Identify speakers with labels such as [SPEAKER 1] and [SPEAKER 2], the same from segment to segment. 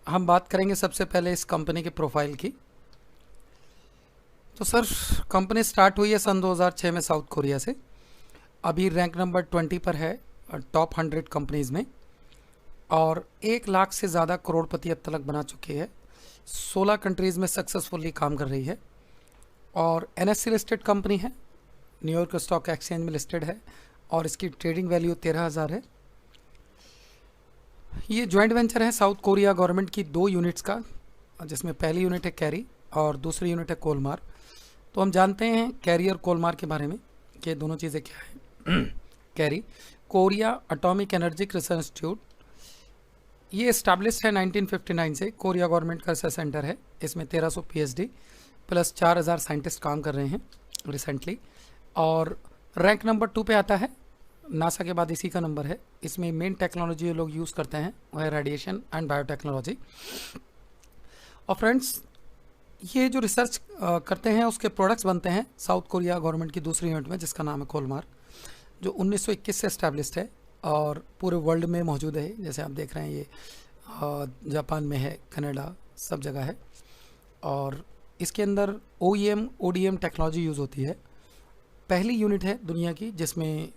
[SPEAKER 1] हम बात करेंगे सबसे पहले इस कंपनी के प्रोफाइल की। तो सर, कंपनी स्टार्ट हुई है सन 2006 में साउथ कोरिया से। अभी रैंक नंबर 20 पर है टॉप 100 कंपनीज़ में, और 1 लाख से ज़्यादा करोड़पति अब तक बना चुकी है। 16 कंट्रीज़ में सक्सेसफुली काम कर रही है, और NSE लिस्टेड कंपनी है, न्यूयॉर्क स्टॉक एक्सचेंज में लिस्टेड है, और इसकी ट्रेडिंग वैल्यू 13,000 है। ये जॉइंट वेंचर है साउथ कोरिया गवर्नमेंट की 2 यूनिट्स का, जिसमें पहली यूनिट है कैरी और दूसरी यूनिट है कोलमार। तो हम जानते हैं कैरी और कोलमार के बारे में कि दोनों चीज़ें क्या है। Carry Korea atomic energy research institute, ये इस्टेब्लिश है 1959 से। कोरिया गवर्नमेंट का रिसर्च सेंटर है। इसमें 1300 PhD प्लस 4000 साइंटिस्ट काम कर रहे हैं रिसेंटली। और रैंक नंबर 2 पे आता है, नासा के बाद इसी का नंबर है। इसमें मेन टेक्नोलॉजी लोग यूज़ करते हैं वो है रेडिएशन एंड बायोटेक्नोलॉजी। और फ्रेंड्स, ये जो रिसर्च करते हैं उसके प्रोडक्ट्स बनते हैं साउथ कोरिया गवर्नमेंट की दूसरी यूनिट में, जिसका नाम है कोलमार, जो 1921 से इस्टेब्लिश्ड है और पूरे वर्ल्ड में मौजूद है। जैसे आप देख रहे हैं, ये जापान में है, कनाडा, सब जगह है। और इसके अंदर OEM ODM टेक्नोलॉजी यूज़ होती है। पहली यूनिट है दुनिया की जिसमें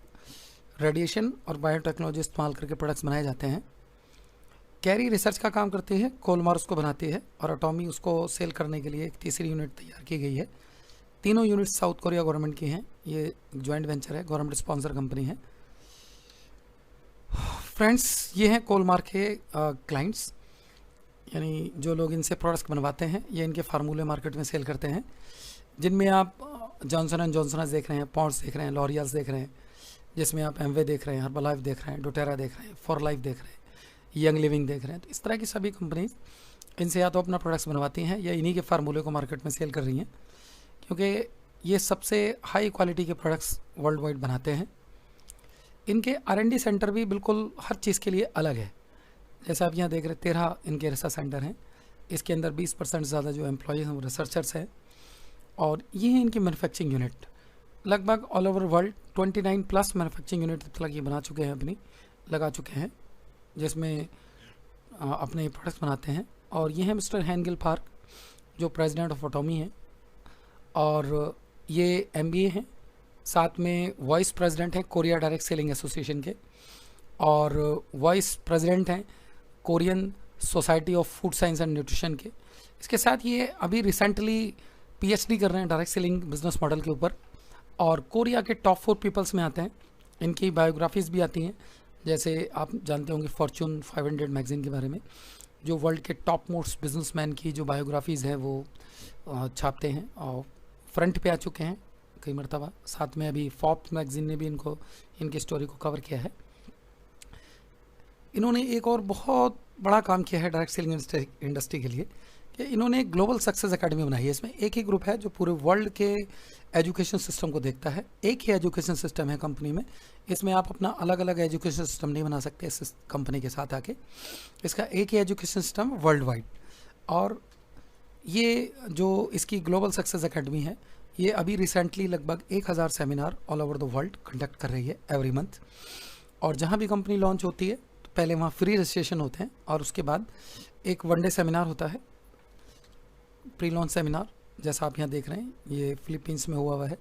[SPEAKER 1] रेडिएशन और बायोटेक्नोलॉजी इस्तेमाल करके प्रोडक्ट्स बनाए जाते हैं। कैरी रिसर्च का काम करती है, कोलमार उसको बनाती है, और एटॉमी उसको सेल करने के लिए एक तीसरी यूनिट तैयार की गई है। तीनों यूनिट्स साउथ कोरिया गवर्नमेंट की हैं। ये जॉइंट वेंचर है, गवर्नमेंट स्पॉन्सर कंपनी है। फ्रेंड्स, ये हैं कोलमार के क्लाइंट्स, यानी जो लोग इनसे प्रोडक्ट्स बनवाते हैं। ये इनके फार्मूले मार्केट में सेल करते हैं, जिनमें आप जॉनसन एंड जॉनसन देख रहे हैं, पॉन्ड्स देख रहे हैं, लॉरियल्स देख रहे हैं, जिसमें आप एमवे देख रहे हैं, हर्बलाइफ देख रहे हैं, डोटेरा देख रहे हैं, फॉर लाइफ देख रहे हैं, यंग लिविंग देख रहे हैं। तो इस तरह की सभी कंपनीज इनसे या तो अपना प्रोडक्ट्स बनवाती हैं या इन्हीं के फार्मूले को मार्केट में सेल कर रही हैं, क्योंकि ये सबसे हाई क्वालिटी के प्रोडक्ट्स वर्ल्ड वाइड बनाते हैं। इनके R&D सेंटर भी बिल्कुल हर चीज़ के लिए अलग है। जैसे आप यहाँ देख रहे हैं, 13 इनके रिसर्च सेंटर हैं। इसके अंदर 20% ज़्यादा जो एम्प्लॉयज़ हैं वो रिसर्चर्स हैं। और ये है इनकी मैन्युफैक्चरिंग यूनिट। लगभग all over world 29 plus manufacturing unit तक ये बना चुके हैं, अपनी लगा चुके हैं, जिसमें अपने प्रोडक्ट्स बनाते हैं। और ये है मिस्टर हैंगिल पार्क, जो प्रेसिडेंट ऑफ एटॉमी हैं, और ये MBA हैं, साथ में वाइस प्रेसिडेंट हैं कोरिया डायरेक्ट सेलिंग एसोसिएशन के, और वाइस प्रेसिडेंट हैं Korean society of food science and nutrition के। इसके साथ ये अभी रिसेंटली PhD कर रहे हैं डायरेक्ट सेलिंग बिजनेस मॉडल के ऊपर, और कोरिया के टॉप 4 पीपल्स में आते हैं। इनकी बायोग्राफीज़ भी आती हैं, जैसे आप जानते होंगे फॉर्च्यून 500 मैगजीन के बारे में, जो वर्ल्ड के टॉप मोस्ट बिजनेसमैन की जो बायोग्राफीज़ हैं वो छापते हैं, और फ्रंट पे आ चुके हैं कई मरतबा। साथ में अभी फोर्ब्स मैगजीन ने भी इनकी स्टोरी को कवर किया है। इन्होंने एक और बहुत बड़ा काम किया है डायरेक्ट सेलिंग इंडस्ट्री के लिए, कि इन्होंने एक ग्लोबल सक्सेस एकेडमी बनाई है। इसमें एक ही ग्रुप है जो पूरे वर्ल्ड के एजुकेशन सिस्टम को देखता है। एक ही एजुकेशन सिस्टम है कंपनी में। इसमें आप अपना अलग अलग एजुकेशन सिस्टम नहीं बना सकते इस कंपनी के साथ आके। इसका एक ही एजुकेशन सिस्टम वर्ल्ड वाइड। और ये जो इसकी ग्लोबल सक्सेस एकेडमी है, ये अभी रिसेंटली लगभग 1000 seminar all over the world conduct कर रही है एवरी मंथ। और जहाँ भी कंपनी लॉन्च होती है तो पहले वहाँ फ्री रजिस्ट्रेशन होते हैं, और उसके बाद एक 1 डे सेमिनार होता है, प्री लॉन्च सेमिनार, जैसा आप यहाँ देख रहे हैं। ये फिलीपींस में हुआ है,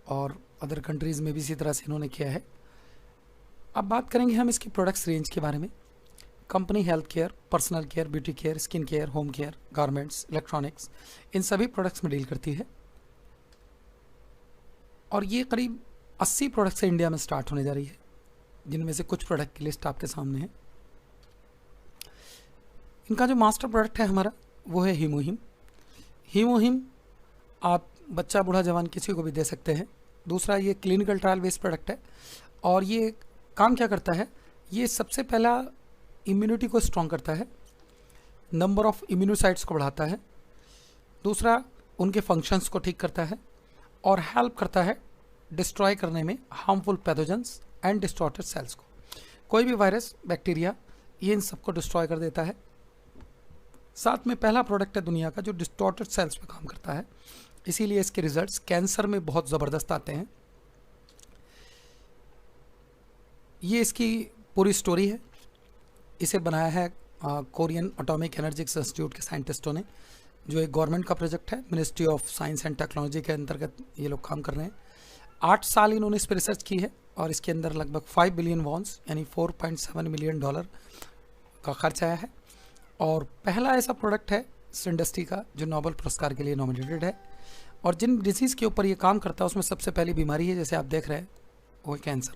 [SPEAKER 1] और अदर कंट्रीज़ में भी इसी तरह से इन्होंने किया है। अब बात करेंगे हम इसकी प्रोडक्ट्स रेंज के बारे में। Company health care, personal care, beauty care, skin care, home care, garments, electronics, इन सभी प्रोडक्ट्स में डील करती है। और ये करीब 80 प्रोडक्ट से इंडिया में स्टार्ट होने जा रही है, जिनमें से कुछ प्रोडक्ट की लिस्ट आपके सामने है। इनका जो मास्टर प्रोडक्ट है हमारा, वो है हीमोहिम। हीमोहिम आप बच्चा बूढ़ा जवान किसी को भी दे सकते हैं। दूसरा, ये क्लिनिकल ट्रायल बेस्ड प्रोडक्ट है, और ये काम क्या करता है, ये सबसे पहला इम्यूनिटी को स्ट्रॉन्ग करता है, नंबर ऑफ इम्यूनोसाइट्स को बढ़ाता है। दूसरा, उनके फंक्शंस को ठीक करता है, और हेल्प करता है डिस्ट्रॉय करने में harmful pathogens and distorted cells को। कोई भी वायरस, बैक्टीरिया, ये इन सबको डिस्ट्रॉय कर देता है। साथ में पहला प्रोडक्ट है दुनिया का जो डिस्टॉर्टेड सेल्स पे काम करता है, इसीलिए इसके रिजल्ट्स कैंसर में बहुत ज़बरदस्त आते हैं। ये इसकी पूरी स्टोरी है। इसे बनाया है कोरियन एटॉमिक एनर्जी इंस्टीट्यूट के साइंटिस्टों ने, जो एक गवर्नमेंट का प्रोजेक्ट है, ministry of science and technology के अंतर्गत ये लोग काम कर रहे हैं। 8 साल इन्होंने इस पर रिसर्च की है और इसके अंदर लगभग 5 बिलियन वॉन्स यानी $4.7 मिलियन का खर्च आया है। और पहला ऐसा प्रोडक्ट है इस इंडस्ट्री का जो नोबेल पुरस्कार के लिए नॉमिनेटेड है। और जिन डिजीज़ के ऊपर ये काम करता है उसमें सबसे पहली बीमारी है, जैसे आप देख रहे हैं, वो है cancer,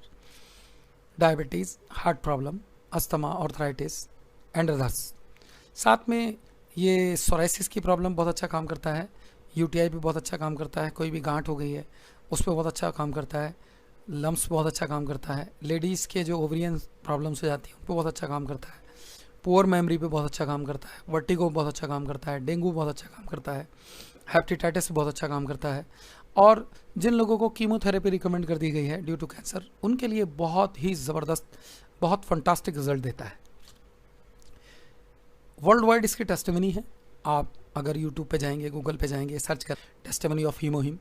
[SPEAKER 1] diabetes, heart problem, asthma, arthritis and others. साथ में ये सोराइसिस की प्रॉब्लम बहुत अच्छा काम करता है, यूटीआई भी बहुत अच्छा काम करता है, कोई भी गांठ हो गई है उस पर बहुत अच्छा काम करता है, लम्स बहुत अच्छा काम करता है, लेडीज़ के जो ओवरियन प्रॉब्लम्स हो जाती हैं उन पर बहुत अच्छा काम करता है, पुअर मेमोरी पे बहुत अच्छा काम करता है, वर्टिगो बहुत अच्छा काम करता है, डेंगू बहुत अच्छा काम करता है, हेपेटाइटिस बहुत अच्छा काम करता है। और जिन लोगों को कीमोथेरेपी रिकमेंड कर दी गई है ड्यू टू कैंसर, उनके लिए बहुत ही ज़बरदस्त, बहुत फंटास्टिक रिजल्ट देता है। वर्ल्ड वाइड इसकी टेस्टिमनी है। आप अगर यूट्यूब पे जाएंगे, गूगल पे जाएंगे, सर्च कर टेस्टिमनी ऑफ हीमोहिम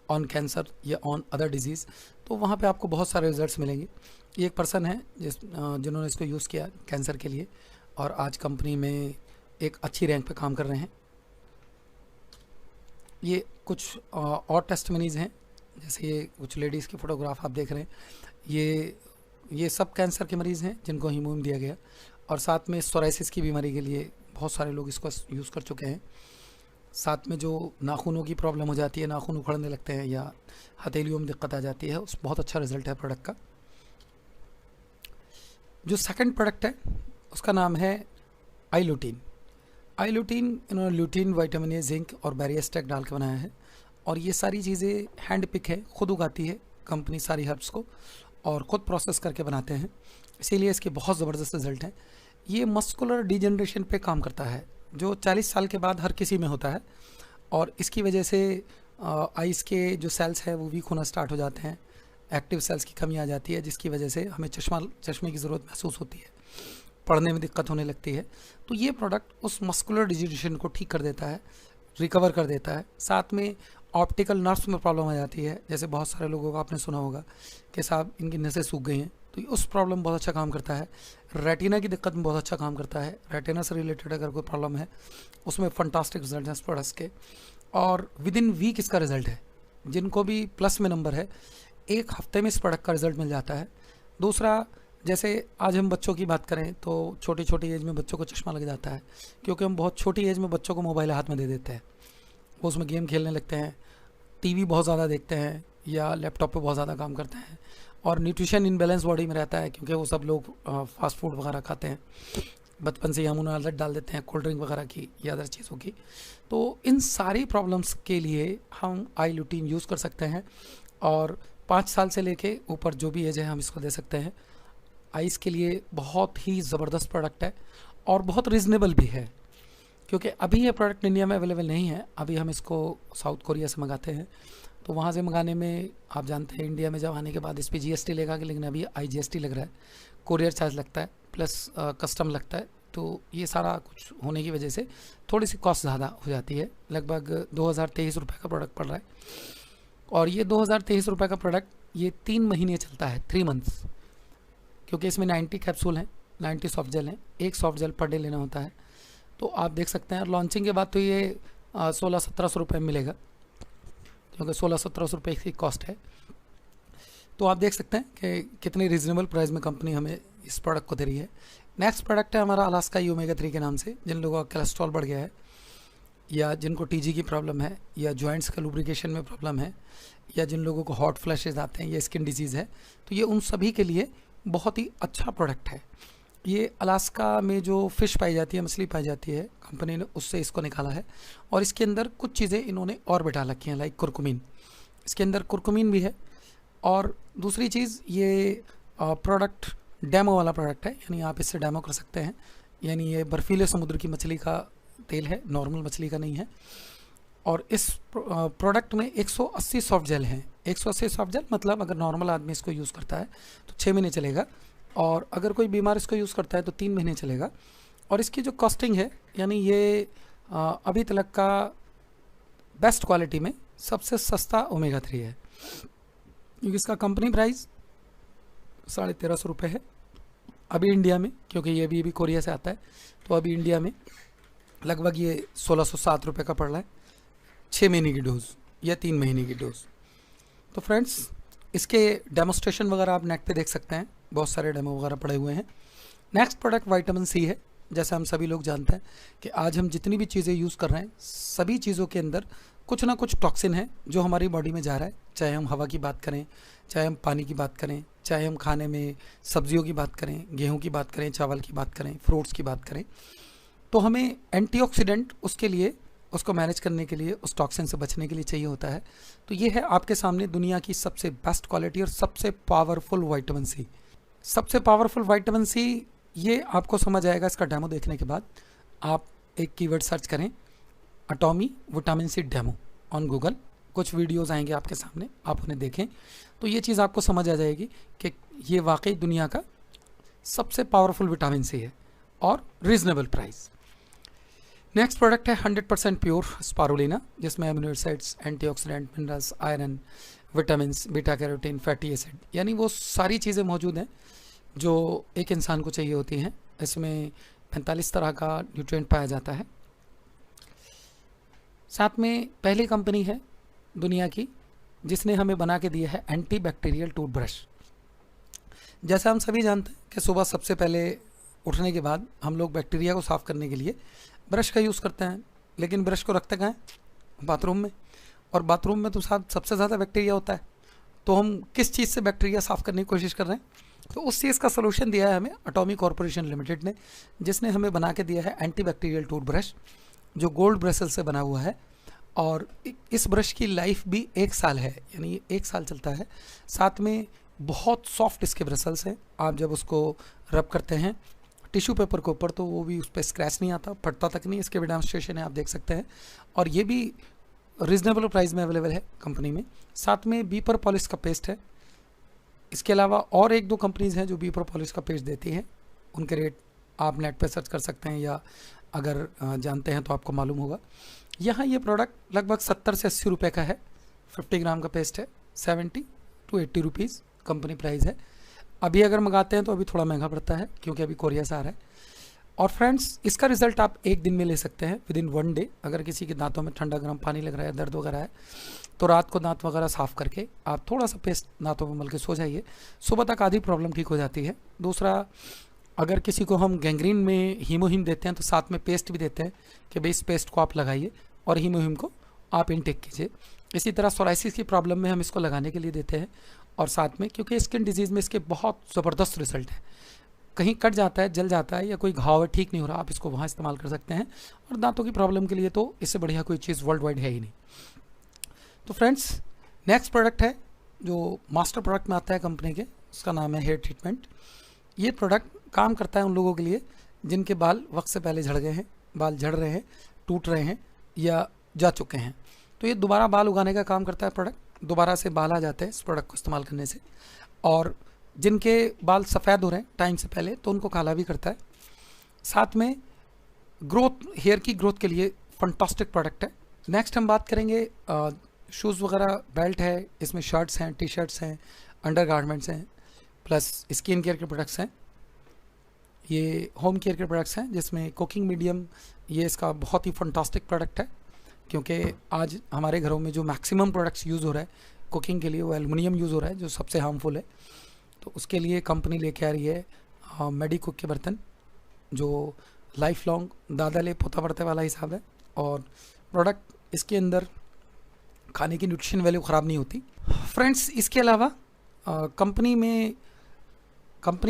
[SPEAKER 1] ऑन कैंसर या ऑन अदर डिजीज़, तो वहाँ पे आपको बहुत सारे रिजल्ट्स मिलेंगे। ये एक पर्सन है जिन्होंने इसको यूज़ किया कैंसर के लिए और आज कंपनी में एक अच्छी रैंक पे काम कर रहे हैं। ये कुछ और टेस्टिमनीज़ हैं, जैसे ये कुछ लेडीज़ की फ़ोटोग्राफ आप देख रहे हैं। ये सब कैंसर के मरीज़ हैं जिनको हीमोहिम दिया गया। और साथ में सोराइसिस की बीमारी के लिए बहुत सारे लोग इसको यूज़ कर चुके हैं। साथ में जो नाखूनों की प्रॉब्लम हो जाती है, नाखून उखड़ने लगते हैं या हथेलियों में दिक्कत आ जाती है, उस बहुत अच्छा रिजल्ट है प्रोडक्ट का। जो सेकंड प्रोडक्ट है उसका नाम है आईल्यूटीन। आईल्यूटीन इन्होंने ल्यूटीन, विटामिन ए, जिंक और बैरियस्टेक डाल के बनाया है। और ये सारी चीज़ें हैंड पिक है, खुद उगाती है कंपनी सारी हर्ब्स को और ख़ुद प्रोसेस करके बनाते हैं, इसीलिए इसके बहुत ज़बरदस्त रिजल्ट हैं। ये मस्कुलर डिजनरेशन पे काम करता है जो 40 साल के बाद हर किसी में होता है और इसकी वजह से आइज़ के जो सेल्स हैं वो वीक होना स्टार्ट हो जाते हैं, एक्टिव सेल्स की कमी आ जाती है, जिसकी वजह से हमें चश्मे की ज़रूरत महसूस होती है, पढ़ने में दिक्कत होने लगती है। तो ये प्रोडक्ट उस मस्कुलर डिजनरेशन को ठीक कर देता है, रिकवर कर देता है। साथ में ऑप्टिकल नर्व्स में प्रॉब्लम आ जाती है, जैसे बहुत सारे लोगों को आपने सुना होगा कि साहब इनकी नसें सूख गई हैं, तो उस प्रॉब्लम बहुत अच्छा काम करता है। रेटिना की दिक्कत में बहुत अच्छा काम करता है, रेटिना से रिलेटेड अगर कोई प्रॉब्लम है उसमें फंटास्टिक रिजल्ट है इस प्रोडक्ट्स के। और विद इन वीक इसका रिजल्ट है, जिनको भी प्लस में नंबर है 1 हफ्ते में इस प्रोडक्ट का रिजल्ट मिल जाता है। दूसरा, जैसे आज हम बच्चों की बात करें तो छोटी छोटी एज में बच्चों को चश्मा लग जाता है, क्योंकि हम बहुत छोटी एज में बच्चों को मोबाइल हाथ में दे देते हैं, वो उसमें गेम खेलने लगते हैं, टीवी बहुत ज़्यादा देखते हैं या लैपटॉप पे बहुत ज़्यादा काम करते हैं। और न्यूट्रिशन इनबैलेंस बॉडी में रहता है, क्योंकि वो सब लोग फास्ट फूड वगैरह खाते हैं, बचपन से ही हम उन्हें आदत डाल देते हैं कोल्ड ड्रिंक वगैरह की या अदर चीज़ों की। तो इन सारी प्रॉब्लम्स के लिए हम आईल्यूटीन यूज़ कर सकते हैं और 5 साल से लेके ऊपर जो भी एज है हम इसको दे सकते हैं। आइज़ के लिए बहुत ही ज़बरदस्त प्रोडक्ट है और बहुत रीज़नेबल भी है, क्योंकि अभी ये प्रोडक्ट इंडिया में अवेलेबल नहीं है। अभी हम इसको साउथ कोरिया से मंगाते हैं, तो वहाँ से मंगाने में आप जानते हैं इंडिया में जब आने के बाद इस पर जीएसटी लेगा, लेकिन अभी IGST लग रहा है, कोरियर चार्ज लगता है प्लस कस्टम लगता है। तो ये सारा कुछ होने की वजह से थोड़ी सी कॉस्ट ज़्यादा हो जाती है, लगभग 2023 रुपये का प्रोडक्ट पड़ रहा है। और ये 2023 रुपये का प्रोडक्ट ये 3 महीने चलता है, 3 मंथ्स, क्योंकि इसमें 90 कैप्सूल हैं, 90 सॉफ्ट जेल हैं, एक सॉफ्ट जेल पर डे लेना होता है। तो आप देख सकते हैं लॉन्चिंग के बाद तो ये 1600-1700 रुपये में मिलेगा, क्योंकि 1600-1700 रुपये की कॉस्ट है। तो आप देख सकते हैं कि कितनी रीज़नेबल प्राइस में कंपनी हमें इस प्रोडक्ट को दे रही है। नेक्स्ट प्रोडक्ट है हमारा अलास्का ओमेगा 3 के नाम से। जिन लोगों का कोलेस्ट्रॉल बढ़ गया है या जिनको TG की प्रॉब्लम है या जॉइंट्स का लुब्रिकेशन में प्रॉब्लम है या जिन लोगों को हॉट फ्लैशेज आते हैं या स्किन डिजीज़ है, तो ये उन सभी के लिए बहुत ही अच्छा प्रोडक्ट है। ये अलास्का में जो फ़िश पाई जाती है, मछली पाई जाती है, कंपनी ने उससे इसको निकाला है और इसके अंदर कुछ चीज़ें इन्होंने और बिठा रखी हैं, लाइक कुरकुमीन। इसके अंदर कुरकुमीन भी है। और दूसरी चीज़, ये प्रोडक्ट डेमो वाला प्रोडक्ट है, यानी आप इससे डेमो कर सकते हैं। यानी ये बर्फीले समुद्र की मछली का तेल है, नॉर्मल मछली का नहीं है। और इस प्रोडक्ट में 180 सॉफ्ट जेल हैं। 180 सॉफ्ट जेल मतलब अगर नॉर्मल आदमी इसको यूज़ करता है तो 6 महीने चलेगा, और अगर कोई बीमार इसको यूज़ करता है तो 3 महीने चलेगा। और इसकी जो कॉस्टिंग है, यानी ये अभी तक का बेस्ट क्वालिटी में सबसे सस्ता ओमेगा 3 है, क्योंकि इसका कंपनी प्राइस 1350 रुपये है अभी इंडिया में, क्योंकि ये भी कोरिया से आता है, तो अभी इंडिया में लगभग ये 1607 रुपये का पड़ रहा है 6 महीने की डोज या 3 महीने की डोज। तो फ्रेंड्स, इसके डेमोस्ट्रेशन वगैरह आप नेट पे देख सकते हैं, बहुत सारे डेमो वगैरह पड़े हुए हैं। नेक्स्ट प्रोडक्ट विटामिन सी है। जैसे हम सभी लोग जानते हैं कि आज हम जितनी भी चीज़ें यूज़ कर रहे हैं, सभी चीज़ों के अंदर कुछ ना कुछ टॉक्सिन है जो हमारी बॉडी में जा रहा है। चाहे हम हवा की बात करें, चाहे हम पानी की बात करें, चाहे हम खाने में सब्जियों की बात करें, गेहूं की बात करें, चावल की बात करें, फ्रूट्स की बात करें, तो हमें एंटीऑक्सीडेंट उसके लिए, उसको मैनेज करने के लिए, उस टॉक्सिन से बचने के लिए चाहिए होता है। तो ये है आपके सामने दुनिया की सबसे बेस्ट क्वालिटी और सबसे पावरफुल विटामिन सी। सबसे पावरफुल विटामिन सी, ये आपको समझ आएगा इसका डेमो देखने के बाद। आप एक कीवर्ड सर्च करें, Atomy vitamin C demo on Google, कुछ वीडियोस आएंगे आपके सामने, आप उन्हें देखें तो ये चीज़ आपको समझ आ जाएगी कि ये वाकई दुनिया का सबसे पावरफुल विटामिन सी है और रीजनेबल प्राइस। नेक्स्ट प्रोडक्ट है 100% प्योर स्पारुलिना, जिसमें amino acids, antioxidant, minerals, iron, vitamin, beta carotene, fatty acid, यानी वो सारी चीज़ें मौजूद हैं जो एक इंसान को चाहिए होती हैं। इसमें 45 तरह का न्यूट्रिएंट पाया जाता है। साथ में पहली कंपनी है दुनिया की जिसने हमें बना के दिया है एंटी बैक्टीरियल टूथब्रश। जैसा हम सभी जानते हैं कि सुबह सबसे पहले उठने के बाद हम लोग बैक्टीरिया को साफ़ करने के लिए ब्रश का यूज़ करते हैं, लेकिन ब्रश को रखते कहाँ हैं? बाथरूम में। और बाथरूम में तो साथ सबसे ज़्यादा बैक्टीरिया होता है, तो हम किस चीज़ से बैक्टीरिया साफ़ करने की कोशिश कर रहे हैं? तो उस चीज़ का सलूशन दिया है हमें एटॉमी कॉरपोरेशन लिमिटेड ने, जिसने हमें बना के दिया है एंटी बैक्टीरियल टूथब्रश जो गोल्ड ब्रसल से बना हुआ है। और इस ब्रश की लाइफ भी 1 साल है, यानी ये 1 साल चलता है। साथ में बहुत सॉफ्ट इसके ब्रसल्स हैं, आप जब उसको रब करते हैं टिश्यू पेपर के ऊपर तो वो भी उस पर स्क्रैच नहीं आता, फटता तक नहीं। इसके भी डेमोंस्ट्रेशन है, आप देख सकते हैं। और ये भी रीजनेबल प्राइस में अवेलेबल है कंपनी में। साथ में बीपर पॉलिश का पेस्ट है। इसके अलावा और 1-2 कंपनीज़ हैं जो बीपर पॉलिश का पेस्ट देती हैं, उनके रेट आप नेट पर सर्च कर सकते हैं या अगर जानते हैं तो आपको मालूम होगा। यहाँ ये प्रोडक्ट लगभग 70 से 80 रुपये का है। 50 ग्राम का पेस्ट है, 70 to 80 रुपीज़ कंपनी प्राइस है। अभी अगर मंगाते हैं तो अभी थोड़ा महंगा पड़ता है क्योंकि अभी कोरिया से आ रहा है। और फ्रेंड्स, इसका रिजल्ट आप 1 दिन में ले सकते हैं, विदिन 1 डे। अगर किसी के दांतों में ठंडा गर्म पानी लग रहा है, दर्द वगैरह है, तो रात को दांत वगैरह साफ़ करके आप थोड़ा सा पेस्ट दांतों में मल के सो जाइए, सुबह तक आधी प्रॉब्लम ठीक हो जाती है। दूसरा, अगर किसी को हम गैंग्रीन में हीमोहिम देते हैं तो साथ में पेस्ट भी देते हैं कि भाई इस पेस्ट को आप लगाइए और हीमोहिम को आप इनटेक कीजिए। इसी तरह सोराइसिस की प्रॉब्लम में हम इसको लगाने के लिए देते हैं। और साथ में क्योंकि स्किन डिजीज़ में इसके बहुत ज़बरदस्त रिजल्ट है, कहीं कट जाता है, जल जाता है या कोई घाव है ठीक नहीं हो रहा, आप इसको वहाँ इस्तेमाल कर सकते हैं। और दांतों की प्रॉब्लम के लिए तो इससे बढ़िया कोई चीज़ वर्ल्ड वाइड है ही नहीं। तो फ्रेंड्स, नेक्स्ट प्रोडक्ट है जो मास्टर प्रोडक्ट में आता है कंपनी के, उसका नाम है हेयर ट्रीटमेंट। ये प्रोडक्ट काम करता है उन लोगों के लिए जिनके बाल वक्त से पहले झड़ गए हैं, बाल झड़ रहे हैं, टूट रहे हैं या जा चुके हैं। तो ये दोबारा बाल उगाने का काम करता है प्रोडक्ट, दोबारा से बाल आ जाते हैं इस प्रोडक्ट को इस्तेमाल करने से। और जिनके बाल सफ़ेद हो रहे हैं टाइम से पहले तो उनको काला भी करता है। साथ में ग्रोथ, हेयर की ग्रोथ के लिए फंटास्टिक प्रोडक्ट है। नेक्स्ट हम बात करेंगे शूज़ वगैरह, बेल्ट है, इसमें शर्ट्स हैं, टी शर्ट्स हैं, अंडर गारमेंट्स हैं, प्लस स्किन केयर के प्रोडक्ट्स हैं। ये होम केयर के प्रोडक्ट्स हैं जिसमें कुकिंग मीडियम, ये इसका बहुत ही फंटास्टिक प्रोडक्ट है क्योंकि आज हमारे घरों में जो मैक्सिमम प्रोडक्ट्स यूज़ हो रहा है कुकिंग के लिए वो एल्युमिनियम यूज़ हो रहा है जो सबसे हार्मफुल है। तो उसके लिए कंपनी लेके आ रही है मेडिकुक के बर्तन जो लाइफ लॉन्ग दादा ले पोता पड़ते वाला हिसाब है। और प्रोडक्ट इसके अंदर खाने की न्यूट्रिशन वैल्यू ख़राब नहीं होती। फ्रेंड्स, इसके अलावा कंपनी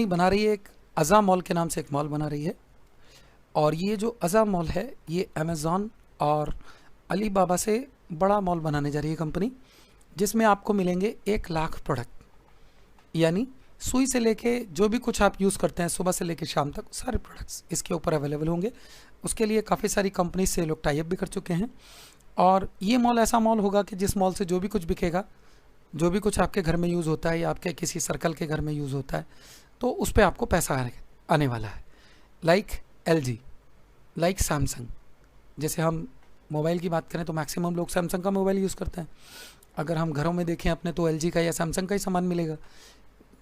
[SPEAKER 1] बना रही है एक अज़ा मॉल के नाम से एक मॉल बना रही है। और ये जो अज़ा मॉल है ये अमेज़ॉन और अली बाबा से बड़ा मॉल बनाने जा रही है कंपनी, जिसमें आपको मिलेंगे 1 लाख प्रोडक्ट, यानी सुई से लेके जो भी कुछ आप यूज़ करते हैं सुबह से लेके शाम तक सारे प्रोडक्ट्स इसके ऊपर अवेलेबल होंगे। उसके लिए काफ़ी सारी कंपनी से लोग टाई अप भी कर चुके हैं। और ये मॉल ऐसा मॉल होगा कि जिस मॉल से जो भी कुछ बिकेगा, जो भी कुछ आपके घर में यूज़ होता है या आपके किसी सर्कल के घर में यूज़ होता है, तो उस पर आपको पैसा आने वाला है। Like LG, like Samsung. जैसे हम मोबाइल की बात करें तो मैक्सिमम लोग सैमसंग का मोबाइल यूज़ करते हैं। अगर हम घरों में देखें अपने तो LG का या सैमसंग का ही सामान मिलेगा।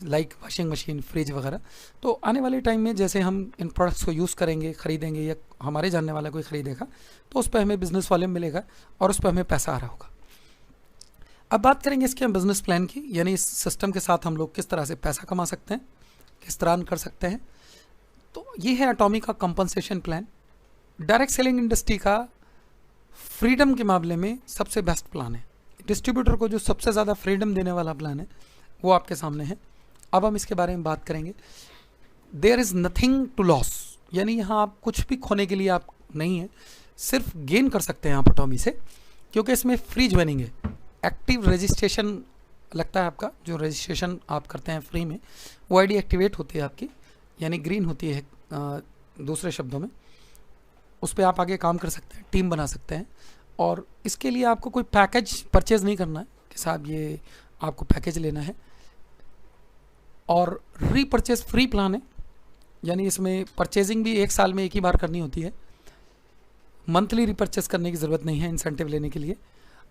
[SPEAKER 1] लाइक वॉशिंग मशीन, फ्रिज वगैरह। तो आने वाले टाइम में जैसे हम इन प्रोडक्ट्स को यूज़ करेंगे, ख़रीदेंगे या हमारे जानने वाला कोई ख़रीदेगा तो उस पर हमें बिज़नेस वॉल्यूम मिलेगा और उस पर हमें पैसा आ रहा होगा। अब बात करेंगे इसके हम बिज़नेस प्लान की, यानी इस सिस्टम के साथ हम लोग किस तरह से पैसा कमा सकते हैं, किस तरह कर सकते हैं। तो ये है एटॉमी का compensation plan. Direct selling industry का फ्रीडम के मामले में सबसे बेस्ट प्लान है। डिस्ट्रीब्यूटर को जो सबसे ज़्यादा फ्रीडम देने वाला प्लान है वो आपके सामने है। अब हम इसके बारे में बात करेंगे। There is nothing to lose, यानी यहाँ आप कुछ भी खोने के लिए आप नहीं है, सिर्फ गेन कर सकते हैं आप एटॉमी से, क्योंकि इसमें फ्री ज्वाइनिंग है। एक्टिव रजिस्ट्रेशन लगता है आपका, जो रजिस्ट्रेशन आप करते हैं फ्री में, वो आईडी एक्टिवेट होती है आपकी, यानी ग्रीन होती है दूसरे शब्दों में। उस पर आप आगे काम कर सकते हैं, टीम बना सकते हैं। और इसके लिए आपको कोई पैकेज परचेज़ नहीं करना है कि साहब ये आपको पैकेज लेना है। और रीपरचेज फ्री प्लान है, यानी इसमें परचेजिंग भी 1 साल में एक ही बार करनी होती है, मंथली रीपरचेज करने की ज़रूरत नहीं है इंसेंटिव लेने के लिए।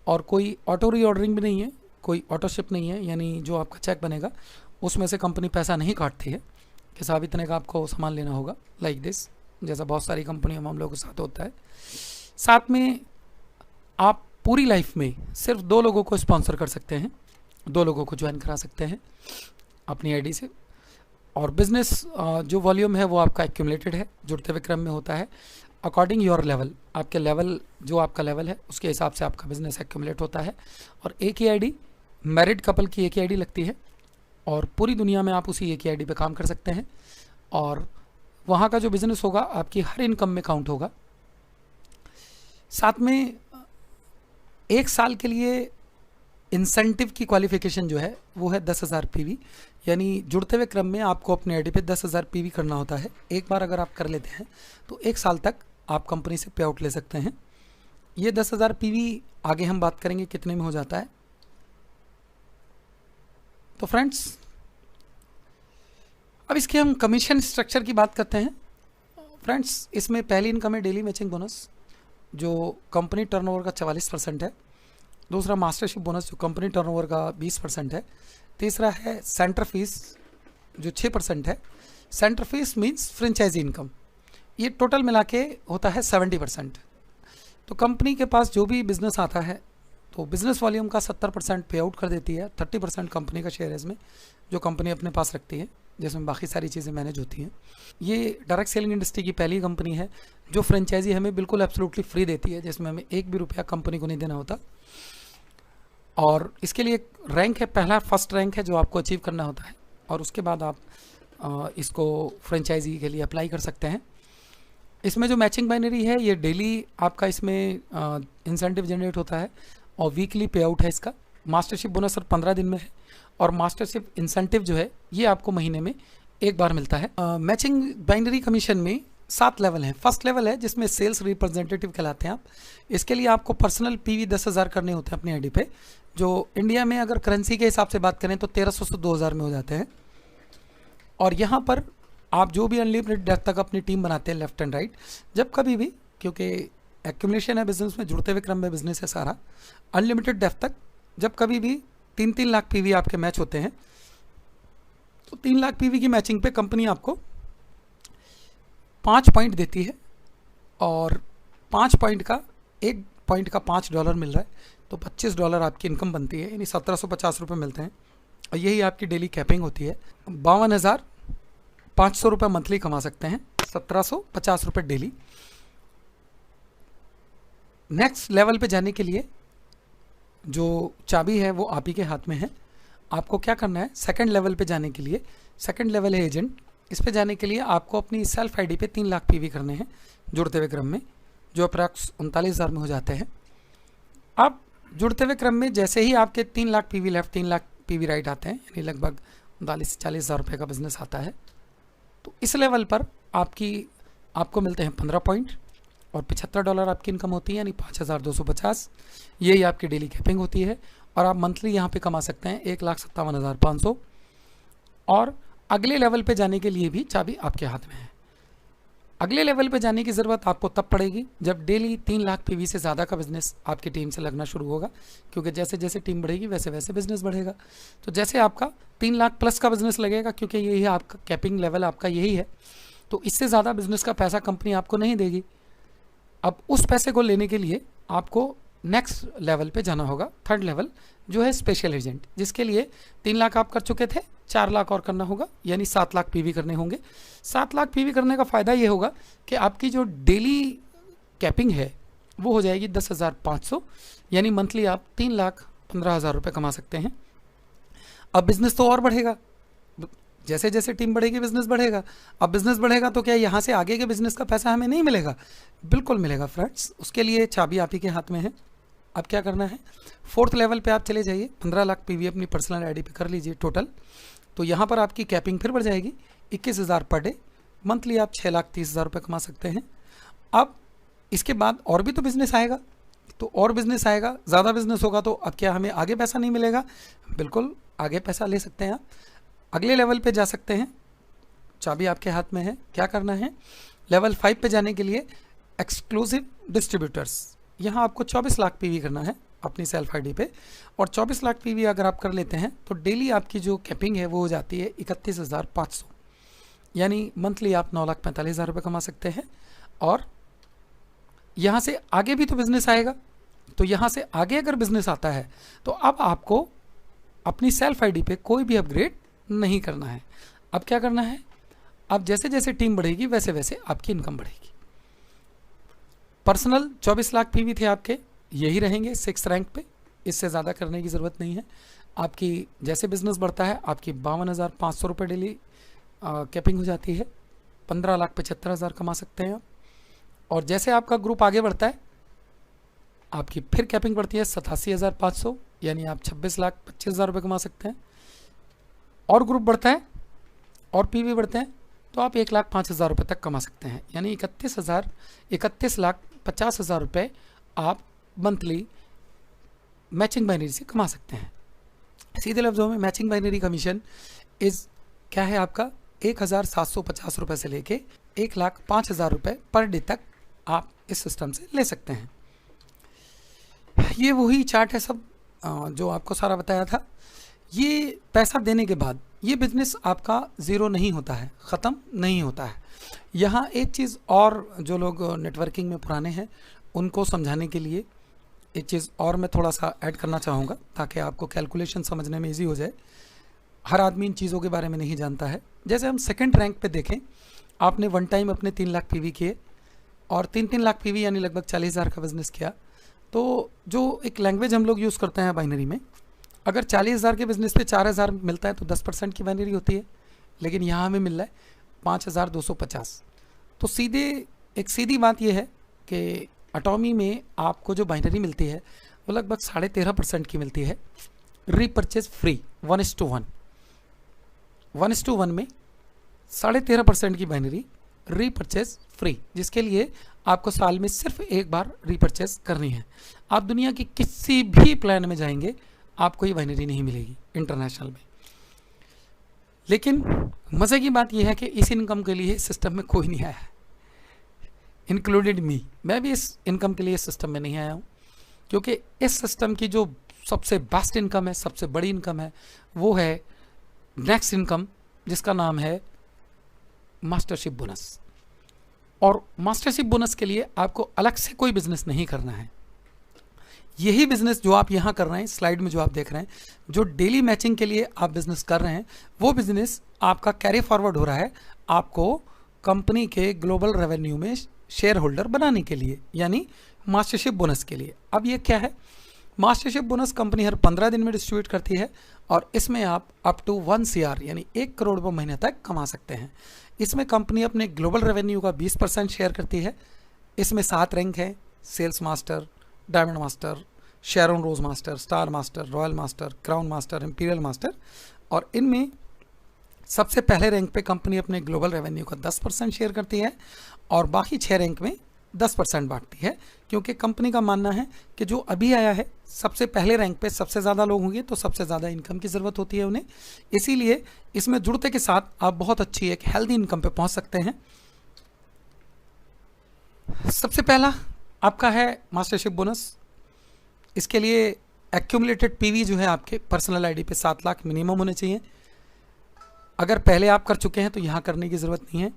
[SPEAKER 1] और कोई ऑटो रीऑर्डरिंग भी नहीं है, कोई ऑटो शिप नहीं है, यानी जो आपका चेक बनेगा उसमें से कंपनी पैसा नहीं काटती है कि साहब इतने का आपको सामान लेना होगा, लाइक दिस, जैसा बहुत सारी कंपनियों में हम लोगों के साथ होता है। साथ में आप पूरी लाइफ में सिर्फ 2 लोगों को स्पॉन्सर कर सकते हैं, 2 लोगों को ज्वाइन करा सकते हैं अपनी आईडी से। और बिजनेस जो वॉल्यूम है वो आपका एक्यूमुलेटेड है, जुड़ते हुए क्रम में होता है, अकॉर्डिंग योर लेवल, आपके लेवल जो आपका लेवल है उसके हिसाब से आपका बिजनेस एक्यूमुलेट होता है। और एक ही आईडी, मैरिड कपल की एक ही आईडी लगती है और पूरी दुनिया में आप उसी एक ही आईडी पे काम कर सकते हैं। और वहाँ का जो बिज़नेस होगा आपकी हर इनकम में काउंट होगा। साथ में 1 साल के लिए इंसेंटिव की क्वालिफिकेशन जो है वो है 10,000 PV, यानी जुड़ते हुए क्रम में आपको अपने आईडी पे 10,000 PV करना होता है। एक बार अगर आप कर लेते हैं तो 1 साल तक आप कंपनी से पे आउट ले सकते हैं। ये 10,000 PV आगे हम बात करेंगे कितने में हो जाता है। तो फ्रेंड्स, अब इसके हम कमीशन स्ट्रक्चर की बात करते हैं। फ्रेंड्स, इसमें पहली इनकम है डेली मैचिंग बोनस, जो कंपनी टर्नओवर का 44% है। दूसरा मास्टरशिप बोनस, जो कंपनी टर्नओवर का 20% है। तीसरा है सेंटर फीस, जो 6% है। Centre fees means franchise income, ये टोटल मिला के होता है 70%। तो कंपनी के पास जो भी बिजनेस आता है तो बिजनेस वॉल्यूम का 70% पे आउट कर देती है, 30% कंपनी का शेयर है इसमें, जो कंपनी अपने पास रखती है, जिसमें बाकी सारी चीज़ें मैनेज होती हैं। ये डायरेक्ट सेलिंग इंडस्ट्री की पहली कंपनी है जो फ्रेंचाइजी हमें बिल्कुल एब्सोल्युटली फ्री देती है, जिसमें हमें 1 भी रुपया कंपनी को नहीं देना होता। और इसके लिए एक रैंक है, पहला फर्स्ट रैंक है जो आपको अचीव करना होता है, और उसके बाद आप इसको फ्रेंचाइजी के लिए अप्लाई कर सकते हैं। इसमें जो मैचिंग बाइनरी है ये डेली आपका इसमें इंसेंटिव जनरेट होता है और वीकली पे आउट है इसका। मास्टरशिप बोनस सर 15 दिन में है, और मास्टरशिप इंसेंटिव जो है ये आपको महीने में 1 बार मिलता है। मैचिंग बाइनरी कमीशन में 7 लेवल हैं। फर्स्ट लेवल है जिसमें सेल्स रिप्रेजेंटेटिव कहलाते हैं आप। इसके लिए आपको पर्सनल PV 10,000 करने होते हैं अपनी आईडी पे, जो इंडिया में अगर करेंसी के हिसाब से बात करें तो 1300 से 2000 में हो जाते हैं। और यहाँ पर आप जो भी अनलिमिटेड डेप्थ तक अपनी टीम बनाते हैं लेफ्ट एंड राइट, जब कभी भी, क्योंकि एक्यूमुलेशन है बिजनेस में, जुड़ते हुए क्रम में बिजनेस है सारा, अनलिमिटेड डेप्थ तक जब कभी भी 3-3 लाख PV आपके मैच होते हैं तो 3 लाख PV की मैचिंग पे कंपनी आपको 5 पॉइंट देती है, और 5 पॉइंट का 1 पॉइंट का $5 मिल रहा है, तो $25 आपकी इनकम बनती है, यानी 1750 रुपये मिलते हैं। और यही आपकी डेली कैपिंग होती है। 52,500 रुपये मंथली कमा सकते हैं, 1750 रुपये डेली। नेक्स्ट लेवल पे जाने के लिए जो चाबी है वो आप ही के हाथ में है। आपको क्या करना है, सेकंड लेवल पे जाने के लिए, सेकंड लेवल है एजेंट, इस पे जाने के लिए आपको अपनी सेल्फ आईडी पे 3 लाख PV करने हैं जुड़ते हुए क्रम में, जो अप्रॉक्स 39,000 में हो जाते हैं। अब जुड़ते हुए क्रम में जैसे ही आपके 3 lakh PV left, 3 lakh PV right आते हैं, यानी लगभग 39-40,000 रुपये का बिजनेस आता है। तो इस लेवल पर आपको मिलते हैं 15 पॉइंट और $75 आपकी इनकम होती है, यानी 5,250। यही आपकी डेली कैपिंग होती है, और आप मंथली यहाँ पे कमा सकते हैं 1,57,500। और अगले लेवल पे जाने के लिए भी चाबी आपके हाथ में है। अगले लेवल पे जाने की ज़रूरत आपको तब पड़ेगी जब डेली 3 लाख पीवी से ज़्यादा का बिजनेस आपकी टीम से लगना शुरू होगा, क्योंकि जैसे जैसे टीम बढ़ेगी वैसे वैसे बिजनेस बढ़ेगा। तो जैसे आपका 3 लाख प्लस का बिजनेस लगेगा, क्योंकि यही है आपका कैपिंग लेवल, आपका यही है, तो इससे ज़्यादा बिजनेस का पैसा कंपनी आपको नहीं देगी। अब उस पैसे को लेने के लिए आपको नेक्स्ट लेवल पे जाना होगा, थर्ड लेवल, जो है स्पेशल एजेंट, जिसके लिए 3 लाख आप कर चुके थे, 4 लाख और करना होगा, यानी 7 लाख पीवी करने होंगे। 7 लाख पीवी करने का फ़ायदा ये होगा कि आपकी जो डेली कैपिंग है वो हो जाएगी 10,500, यानी मंथली आप 3,15,000 रुपये कमा सकते हैं। अब बिज़नेस तो और बढ़ेगा, जैसे जैसे टीम बढ़ेगी बिजनेस बढ़ेगा। अब बिजनेस बढ़ेगा तो क्या यहाँ से आगे के बिजनेस का पैसा हमें नहीं मिलेगा? बिल्कुल मिलेगा फ्रेंड्स, उसके लिए चाबी आप ही के हाथ में है। अब क्या करना है, 4th लेवल पे आप चले जाइए, 15 लाख पीवी अपनी पर्सनल आईडी पे कर लीजिए टोटल। तो यहाँ पर आपकी कैपिंग फिर बढ़ जाएगी 21,000 पर डे, मंथली आप 6,30,000 रुपये कमा सकते हैं। अब इसके बाद और भी तो बिज़नेस आएगा, तो और बिज़नेस आएगा, ज़्यादा बिज़नेस होगा, तो अब क्या हमें आगे पैसा नहीं मिलेगा? बिल्कुल आगे पैसा ले सकते हैं आप, अगले लेवल पे जा सकते हैं, चाबी आपके हाथ में है। क्या करना है, लेवल 5 पे जाने के लिए एक्सक्लूसिव डिस्ट्रीब्यूटर्स, यहाँ आपको 24 लाख पीवी करना है अपनी सेल्फ आईडी पे, और 24 लाख पीवी अगर आप कर लेते हैं तो डेली आपकी जो कैपिंग है वो हो जाती है 31,500, यानी मंथली आप 9,45,000 रुपये कमा सकते हैं। और यहाँ से आगे भी तो बिज़नेस आएगा, तो यहाँ से आगे अगर बिज़नेस आता है तो अब आपको अपनी सेल्फ आईडी पे कोई भी अपग्रेड नहीं करना है। अब क्या करना है, अब जैसे जैसे टीम बढ़ेगी वैसे वैसे आपकी इनकम बढ़ेगी। पर्सनल 24 लाख पीवी थे आपके, यही रहेंगे 6th रैंक पे, इससे ज़्यादा करने की ज़रूरत नहीं है। आपकी जैसे बिजनेस बढ़ता है आपकी 52,500 रुपये डेली कैपिंग हो जाती है, 15,75,000 कमा सकते हैं आप। और जैसे आपका ग्रुप आगे बढ़ता है आपकी फिर कैपिंग बढ़ती है 87,500, यानी आप 26,25,000 रुपये कमा सकते हैं। और ग्रुप बढ़ता है और पीवी बढ़ते हैं तो आप 1,05,000 रुपये तक कमा सकते हैं, यानी 31,50,000 रुपये आप मंथली मैचिंग बाइनरी से कमा सकते हैं। सीधे लफ्ज़ों में मैचिंग बाइनरी कमीशन इस क्या है आपका 1,750 रुपये से लेके 1,05,000 रुपये पर डे तक आप इस सिस्टम से ले सकते हैं। ये वही चार्ट है सब जो आपको सारा बताया था। ये पैसा देने के बाद ये बिज़नेस आपका ज़ीरो नहीं होता है, ख़त्म नहीं होता है। यहाँ एक चीज़ और, जो लोग नेटवर्किंग में पुराने हैं उनको समझाने के लिए एक चीज़ और मैं थोड़ा सा ऐड करना चाहूँगा ताकि आपको कैलकुलेशन समझने में इजी हो जाए। हर आदमी इन चीज़ों के बारे में नहीं जानता है। जैसे हम 2nd रैंक पे देखें, आपने वन टाइम अपने 3 लाख पीवी किए और 3 लाख पीवी यानी लगभग 40,000 का बिज़नेस किया। तो जो एक लैंग्वेज हम लोग यूज़ करते हैं बाइनरी में, अगर 40,000 के बिज़नेस पे 4,000 मिलता है तो 10% की बाइनरी होती है, लेकिन यहाँ हमें मिल रहा है 5,250। तो सीधी बात यह है कि एटॉमी में आपको जो बाइनरी मिलती है वो लगभग 13.5% की मिलती है, रीपर्चेज फ्री 1:1। 1:1 में 13.5% की बाइनरी रीपर्चेज फ्री, जिसके लिए आपको साल में सिर्फ एक बार रीपर्चेज करनी है। आप दुनिया की किसी भी प्लान में जाएंगे आपको ये बाइनरी नहीं मिलेगी इंटरनेशनल में। लेकिन मज़े की बात यह है कि इस इनकम के लिए सिस्टम में कोई नहीं आया है, इंक्लूडेड मी। मैं भी इस इनकम के लिए सिस्टम में नहीं आया हूँ, क्योंकि इस सिस्टम की जो सबसे बेस्ट इनकम है, सबसे बड़ी इनकम है, वो है नेक्स्ट इनकम, जिसका नाम है मास्टरशिप बोनस। और मास्टरशिप बोनस के लिए आपको अलग से कोई बिजनेस नहीं करना है। यही बिजनेस जो आप यहाँ कर रहे हैं, स्लाइड में जो आप देख रहे हैं, जो डेली मैचिंग के लिए आप बिजनेस कर रहे हैं, वो बिजनेस आपका कैरी फॉरवर्ड हो रहा है आपको कंपनी के ग्लोबल रेवेन्यू में शेयर होल्डर बनाने के लिए, यानी मास्टरशिप बोनस के लिए। अब ये क्या है, मास्टरशिप बोनस कंपनी हर 15 दिन में डिस्ट्रीब्यूट करती है और इसमें आप अप टू 1 CR यानी 1 करोड़ रुपये महीने तक कमा सकते हैं। इसमें कंपनी अपने ग्लोबल रेवेन्यू का 20% शेयर करती है। इसमें 7 रैंक है, sales master, diamond master, Sharon Rose master, star master, royal master, crown master, imperial master. और इनमें सबसे पहले रैंक पे कंपनी अपने ग्लोबल रेवेन्यू का 10% शेयर करती है और बाकी 6 रैंक में 10% बांटती है, क्योंकि कंपनी का मानना है कि जो अभी आया है सबसे पहले रैंक पे सबसे ज़्यादा लोग होंगे तो सबसे ज़्यादा इनकम की ज़रूरत होती है उन्हें। इसीलिए इसमें जुड़ते के साथ आप बहुत अच्छी एक हेल्दी इनकम पे पहुंच सकते हैं। सबसे पहला आपका है मास्टरशिप बोनस। इसके लिए एक्यूमुलेटेड पीवी जो है आपके पर्सनल आईडी पे 7 लाख मिनिमम होने चाहिए। अगर पहले आप कर चुके हैं तो यहाँ करने की ज़रूरत नहीं है।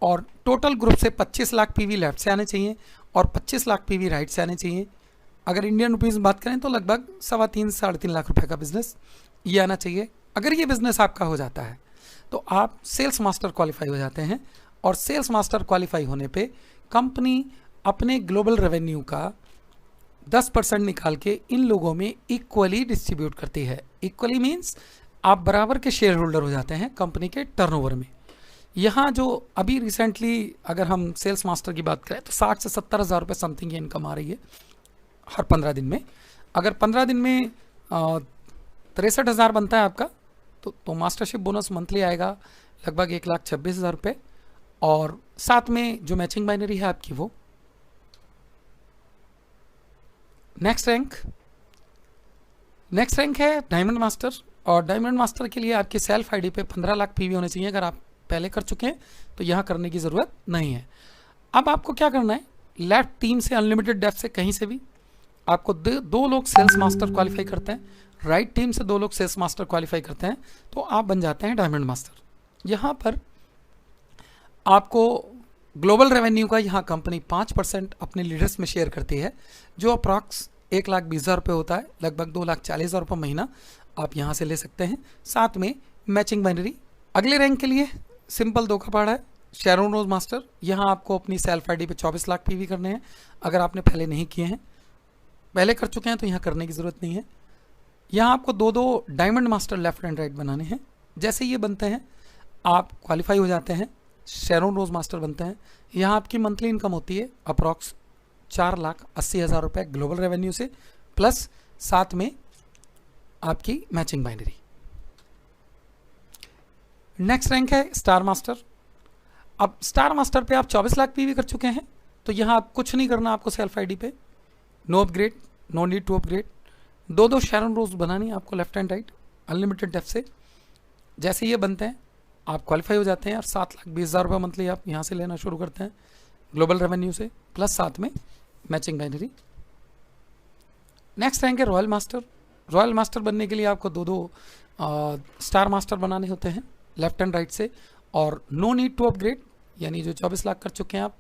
[SPEAKER 1] और टोटल ग्रुप से 25 लाख पीवी लेफ्ट से आने चाहिए और 25 लाख पीवी राइट से आने चाहिए। अगर इंडियन रुपीज़ में बात करें तो लगभग 3.25 से 3.5 लाख रुपए का बिजनेस ये आना चाहिए। अगर ये बिजनेस आपका हो जाता है तो आप सेल्स मास्टर क्वालिफाई हो जाते हैं। और सेल्स मास्टर क्वालिफाई होने पे कंपनी अपने ग्लोबल रेवेन्यू का 10% निकाल के इन लोगों में इक्वली डिस्ट्रीब्यूट करती है। इक्वली मीन्स आप बराबर के शेयर होल्डर हो जाते हैं कंपनी के टर्नओवर में। यहाँ जो अभी रिसेंटली अगर हम सेल्स मास्टर की बात करें तो 60 से 70 हज़ार रुपये समथिंग की इनकम आ रही है हर 15 दिन में। अगर 15 दिन में 63 हज़ार बनता है आपका तो मास्टरशिप बोनस मंथली आएगा लगभग 1,26,000 रुपये। और साथ में जो मैचिंग बाइनरी है आपकी वो नेक्स्ट रैंक है डायमंड मास्टर। और डायमंड मास्टर के लिए आपकी सेल्फ आईडी पे 15 लाख पीवी होने चाहिए। अगर आप पहले कर चुके हैं तो यहाँ करने की ज़रूरत नहीं है। अब आपको क्या करना है, लेफ्ट टीम से अनलिमिटेड डेप्थ से कहीं से भी आपको दो लोग सेल्स मास्टर क्वालिफाई करते हैं, राइट टीम से 2 लोग सेल्स मास्टर क्वालिफाई करते हैं तो आप बन जाते हैं डायमंड मास्टर। यहाँ पर आपको ग्लोबल रेवेन्यू का यहाँ कंपनी 5% अपने लीडर्स में शेयर करती है जो अप्रॉक्स 1,20,000 रुपये होता है, लगभग 2,40,000 रुपये महीना आप यहाँ से ले सकते हैं। साथ में मैचिंग बाइनरी। अगले रैंक के लिए सिंपल 2 का पहाड़ा है शेरोन रोज मास्टर। यहाँ आपको अपनी सेल्फ आईडी पे 24 लाख पीवी करने हैं। अगर आपने पहले नहीं किए हैं, पहले कर चुके हैं तो यहाँ करने की ज़रूरत नहीं है। यहाँ आपको 2 diamond master left and right बनाने हैं। जैसे ये बनते हैं आप क्वालिफाई हो जाते हैं, शेरोन रोज मास्टर बनते हैं। यहाँ आपकी मंथली इनकम होती है अप्रॉक्स 4,80,000 रुपये ग्लोबल रेवेन्यू से, प्लस साथ में आपकी मैचिंग बाइनरी। नेक्स्ट रैंक है स्टार मास्टर। अब स्टार मास्टर पे आप 24 लाख पीवी कर चुके हैं तो यहाँ आप कुछ नहीं करना आपको सेल्फ आईडी पे, no upgrade, no need to upgrade. 2 Sharon Rose बनानी है आपको left and right unlimited depth से। जैसे ये बनते हैं आप क्वालिफाई हो जाते हैं और 7,20,000 रुपये मंथली आप यहाँ से लेना शुरू करते हैं ग्लोबल रेवेन्यू से, प्लस साथ में मैचिंग बाइनरी। नेक्स्ट रैंक है रॉयल मास्टर। रॉयल मास्टर बनने के लिए आपको 2 स्टार मास्टर बनाने होते हैं लेफ्ट एंड राइट से। और नो नीड टू अपग्रेड, यानी जो 24 लाख कर चुके हैं आप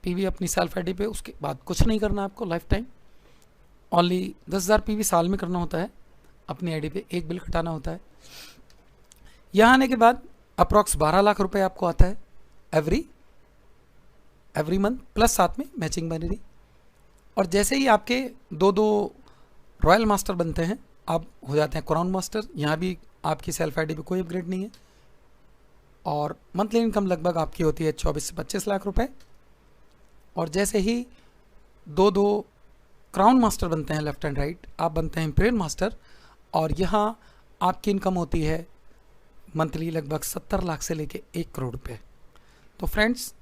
[SPEAKER 1] पीवी अपनी सेल्फ आईडी पे, उसके बाद कुछ नहीं करना आपको लाइफ टाइम। ओनली 10,000 पीवी साल में करना होता है अपनी आईडी पे, एक बिल कटाना होता है। यहाँ आने के बाद अप्रॉक्स 12 लाख रुपए आपको आता है एवरी मंथ, प्लस साथ में मैचिंग बाइनरी। और जैसे ही आपके 2 रॉयल मास्टर बनते हैं आप हो जाते हैं क्राउन मास्टर। यहाँ भी आपकी सेल्फ आईडी पे कोई अपग्रेड नहीं है और मंथली इनकम लगभग आपकी होती है 24 से 25 लाख रुपए। और जैसे ही 2 क्राउन मास्टर बनते हैं लेफ्ट एंड राइट, आप बनते हैं इम्पीरियल मास्टर और यहाँ आपकी इनकम होती है मंथली लगभग 70 लाख से लेके 1 करोड़ रुपए। तो फ्रेंड्स,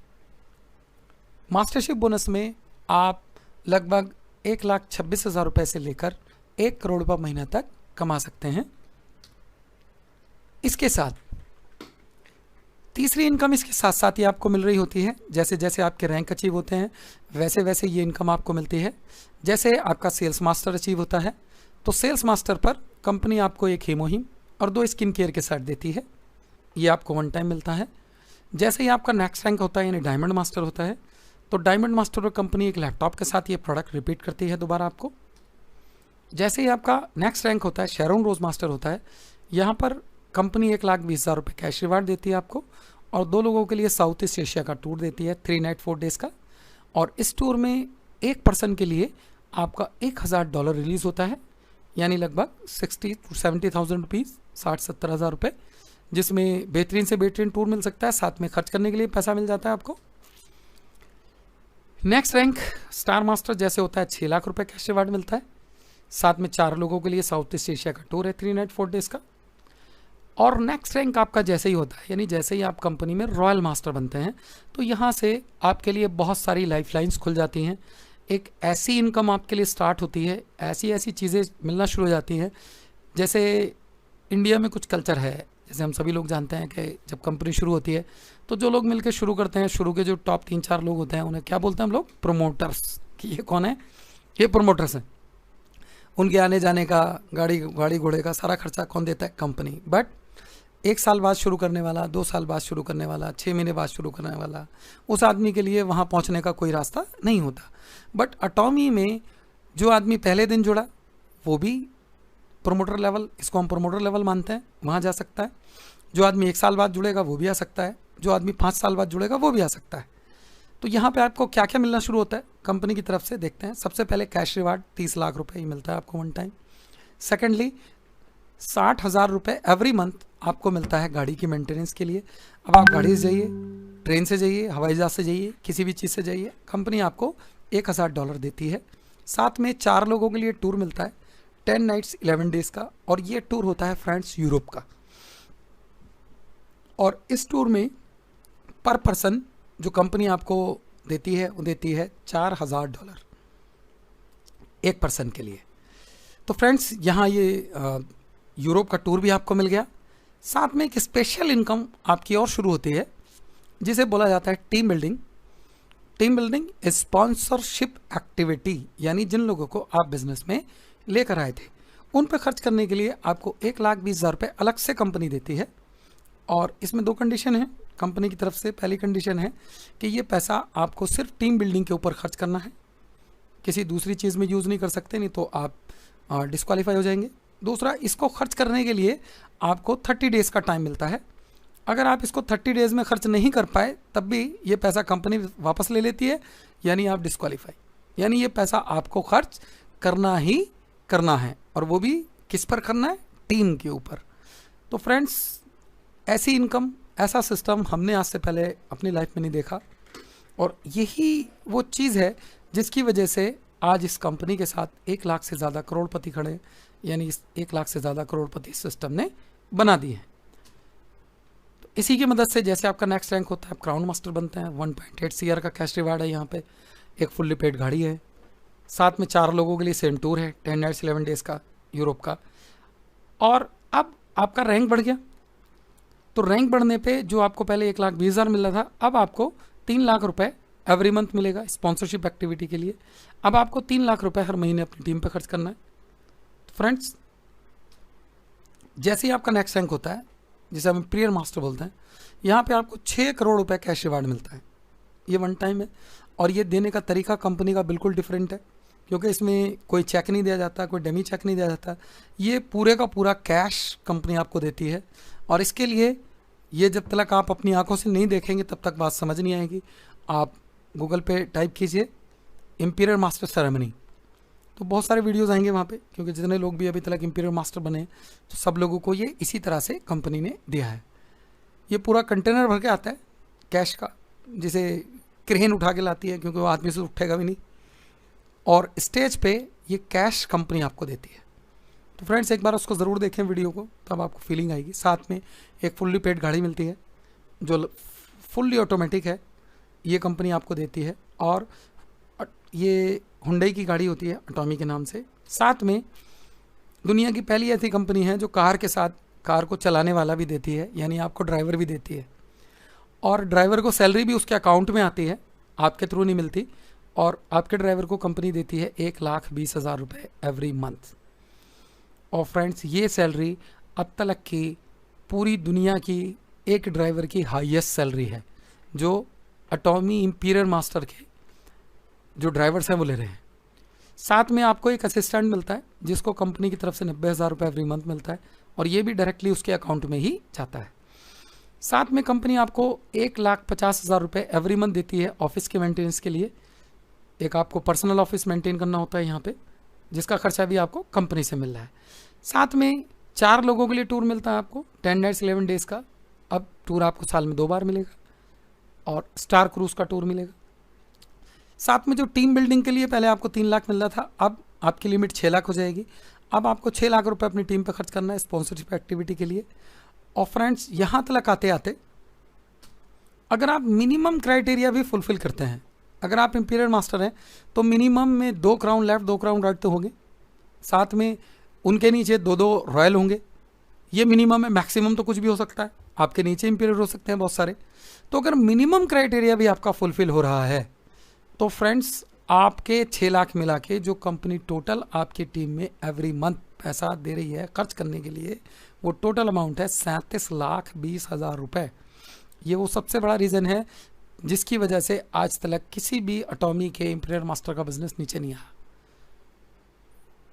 [SPEAKER 1] मास्टरशिप बोनस में आप लगभग 1,26,000 रुपये से लेकर 1 करोड़ रुपये महीना तक कमा सकते हैं। इसके साथ तीसरी इनकम इसके साथ साथ ही आपको मिल रही होती है। जैसे जैसे आपके रैंक अचीव होते हैं वैसे वैसे ये इनकम आपको मिलती है। जैसे आपका सेल्स मास्टर अचीव होता है तो सेल्स मास्टर पर कंपनी आपको 1 हीमोहिम और 2 स्किन केयर के सेट देती है, ये आपको 1 टाइम मिलता है। जैसे ही आपका नेक्स्ट रैंक होता है यानी डायमंड मास्टर होता है तो डायमंड मास्टर पर कंपनी एक लैपटॉप के साथ ये प्रोडक्ट रिपीट करती है दोबारा आपको। जैसे ही आपका नेक्स्ट रैंक होता है शेरोन रोज मास्टर होता है, यहाँ पर कंपनी 1,20,000 रुपये कैश रिवार्ड देती है आपको और 2 लोगों के लिए साउथ ईस्ट एशिया का टूर देती है 3 नाइट 4 डेज़ का। और इस टूर में एक पर्सन के लिए आपका $1,000 रिलीज़ होता है, यानी लगभग 60 to 70,000 रुपीज़, 60-70 हज़ार रुपये, जिसमें बेहतरीन से बेहतरीन टूर मिल सकता है, साथ में खर्च करने के लिए पैसा मिल जाता है आपको। नेक्स्ट रैंक स्टार मास्टर जैसे होता है 6 लाख रुपये कैश रिवार्ड मिलता है, साथ में 4 लोगों के लिए साउथ ईस्ट एशिया का टूर है 3 नाइट 4 डेज़ का। और नेक्स्ट रैंक आपका जैसे ही होता है यानी जैसे ही आप कंपनी में रॉयल मास्टर बनते हैं तो यहाँ से आपके लिए बहुत सारी लाइफ लाइन्स खुल जाती हैं। एक ऐसी इनकम आपके लिए स्टार्ट होती है, ऐसी ऐसी चीज़ें मिलना शुरू हो जाती हैं। जैसे इंडिया में कुछ कल्चर है जैसे हम सभी लोग जानते हैं कि जब कंपनी शुरू होती है तो जो लोग मिलकर शुरू करते हैं, शुरू के जो टॉप 3-4 लोग होते हैं उन्हें क्या बोलते हैं हम लोग? प्रोमोटर्स। कि ये कौन है? ये प्रोमोटर्स हैं। उनके आने जाने का, गाड़ी घोड़े का सारा खर्चा कौन देता है? कंपनी। बट 1 साल बाद शुरू करने वाला, 2 साल बाद शुरू करने वाला, 6 महीने बाद शुरू करने वाला, उस आदमी के लिए वहाँ पहुँचने का कोई रास्ता नहीं होता। बट अटॉमी में जो आदमी पहले दिन जुड़ा वो भी प्रोमोटर लेवल, इसको हम प्रोमोटर लेवल मानते हैं, वहाँ जा सकता है। जो आदमी 1 साल बाद जुड़ेगा वो भी आ सकता है, जो आदमी 5 साल बाद जुड़ेगा वो भी आ सकता है। तो यहाँ पे आपको क्या क्या मिलना शुरू होता है कंपनी की तरफ से, देखते हैं। सबसे पहले कैश रिवार्ड 30 लाख रुपए ही मिलता है आपको वन टाइम। सेकेंडली 60,000 रुपये एवरी मंथ आपको मिलता है गाड़ी की मेंटेनेंस के लिए। अब आप गाड़ी से जाइए, ट्रेन से जाइए, हवाई जहाज से जाइए, किसी भी चीज़ से जाइए, कंपनी आपको $1,000 देती है। साथ में 4 लोगों के लिए टूर मिलता है 10 नाइट्स 11 डेज का, और ये टूर होता है फ्रेंड्स यूरोप का। और इस टूर में पर पर्सन जो कंपनी आपको देती है वो देती है $4,000 एक पर्सन के लिए। तो फ्रेंड्स यहाँ ये यूरोप का टूर भी आपको मिल गया। साथ में एक स्पेशल इनकम आपकी और शुरू होती है जिसे बोला जाता है team building. Team building sponsorship activity, यानी जिन लोगों को आप बिजनेस में लेकर आए थे उन पर खर्च करने के लिए आपको 1,20,000 रुपये अलग से कंपनी देती है। और इसमें 2 कंडीशन है कंपनी की तरफ से। पहली कंडीशन है कि ये पैसा आपको सिर्फ टीम बिल्डिंग के ऊपर खर्च करना है, किसी दूसरी चीज़ में यूज़ नहीं कर सकते, नहीं तो आप डिस्क्वालीफाई हो जाएंगे। दूसरा, इसको खर्च करने के लिए आपको 30 डेज़ का टाइम मिलता है। अगर आप इसको 30 डेज़ में खर्च नहीं कर पाए तब भी ये पैसा कंपनी वापस ले लेती है, यानी आप डिस्क्वालीफाई। यानी ये पैसा आपको खर्च करना ही करना है, और वो भी किस पर करना है? टीम के ऊपर। तो फ्रेंड्स, ऐसी इनकम, ऐसा सिस्टम हमने आज से पहले अपनी लाइफ में नहीं देखा, और यही वो चीज़ है जिसकी वजह से आज इस कंपनी के साथ 1 लाख से ज़्यादा करोड़पति खड़े, यानी इस 1 लाख से ज़्यादा करोड़पति सिस्टम ने बना दिए हैं। तो इसी की मदद से जैसे आपका नेक्स्ट रैंक होता है, आप क्राउन मास्टर बनते हैं। 1.8 CR का कैश रिवार्ड है यहाँ पे, एक फुल्ली पेड गाड़ी है, साथ में 4 लोगों के लिए सेम टूर है 10 नाइट्स 11 डेज़ का यूरोप का। और अब आपका रैंक बढ़ गया, तो रैंक बढ़ने पे जो आपको पहले 1,20,000 मिल रहा था, अब आपको 3 लाख रुपए एवरी मंथ मिलेगा स्पॉन्सरशिप एक्टिविटी के लिए। अब आपको 3 लाख रुपए हर महीने अपनी टीम पे खर्च करना है। तो फ्रेंड्स, जैसे ही आपका नेक्स्ट रैंक होता है, जिसे हम इंपीरियल मास्टर बोलते हैं, यहाँ पे आपको 6 करोड़ रुपए कैश रिवार्ड मिलता है। ये वन टाइम है, और ये देने का तरीका कंपनी का बिल्कुल डिफरेंट है, क्योंकि इसमें कोई चेक नहीं दिया जाता, कोई डमी चेक नहीं दिया जाता। ये पूरे का पूरा कैश कंपनी आपको देती है, और इसके लिए ये जब तक आप अपनी आंखों से नहीं देखेंगे तब तक बात समझ नहीं आएगी। आप गूगल पे टाइप कीजिए इंपीरियल मास्टर सेरेमनी, तो बहुत सारे वीडियोस आएंगे वहाँ पे, क्योंकि जितने लोग भी अभी तक इंपीरियल मास्टर बने तो सब लोगों को ये इसी तरह से कंपनी ने दिया है। ये पूरा कंटेनर भर के आता है कैश का, जिसे क्रेन उठा के लाती है, क्योंकि वो आदमी से उठेगा भी नहीं, और स्टेज पे ये कैश कंपनी आपको देती है। तो फ्रेंड्स, एक बार उसको ज़रूर देखें वीडियो को, तब आपको फीलिंग आएगी। साथ में एक फुल्ली पेड गाड़ी मिलती है जो फुल्ली ऑटोमेटिक है, ये कंपनी आपको देती है, और ये हुंडई की गाड़ी होती है अटॉमी के नाम से। साथ में दुनिया की पहली ऐसी कंपनी है जो कार के साथ कार को चलाने वाला भी देती है, यानी आपको ड्राइवर भी देती है, और ड्राइवर को सैलरी भी उसके अकाउंट में आती है, आपके थ्रू नहीं मिलती। और आपके ड्राइवर को कंपनी देती है 1,20,000 रुपये एवरी मंथ। और फ्रेंड्स, ये सैलरी अब तक की पूरी दुनिया की एक ड्राइवर की हाईएस्ट सैलरी है, जो अटॉमी इंपीरियल मास्टर के जो ड्राइवर्स हैं वो ले रहे हैं। साथ में आपको एक असिस्टेंट मिलता है जिसको कंपनी की तरफ से 90,000 रुपये एवरी मंथ मिलता है, और ये भी डायरेक्टली उसके अकाउंट में ही जाता है। साथ में कंपनी आपको 1,50,000 रुपये एवरी मंथ देती है ऑफिस के मेंटेनेंस के लिए। एक आपको पर्सनल ऑफिस मेंटेन करना होता है यहाँ पे, जिसका खर्चा भी आपको कंपनी से मिल रहा है। साथ में 4 लोगों के लिए टूर मिलता है आपको 10 नाइट्स 11 डेज़ का। अब टूर आपको साल में 2 बार मिलेगा, और स्टार क्रूज का टूर मिलेगा। साथ में जो टीम बिल्डिंग के लिए पहले आपको 3 लाख मिल रहा था, अब आपकी लिमिट 6 लाख हो जाएगी। अब आपको 6 लाख रुपए अपनी टीम पर खर्च करना है स्पॉन्सरशिप एक्टिविटी के लिए। और फ्रेंड्स, यहाँ तक आते आते अगर आप मिनिमम क्राइटेरिया भी फुलफिल करते हैं, अगर आप इंपीरियल मास्टर हैं तो मिनिमम में 2 क्राउन लेफ्ट 2 क्राउन राइट तो होंगे, साथ में उनके नीचे 2-2 रॉयल होंगे, ये मिनिमम है, मैक्सिमम तो कुछ भी हो सकता है, आपके नीचे इंपीरियर हो सकते हैं बहुत सारे। तो अगर मिनिमम क्राइटेरिया भी आपका फुलफिल हो रहा है तो फ्रेंड्स आपके 6 लाख मिला के जो कंपनी टोटल आपकी टीम में एवरी मंथ पैसा दे रही है खर्च करने के लिए, वो टोटल अमाउंट है 37,20,000 रुपये। ये वो सबसे बड़ा रीज़न है जिसकी वजह से आज तक किसी भी एटॉमी के इंपीरियर मास्टर का बिजनेस नीचे नहीं आया।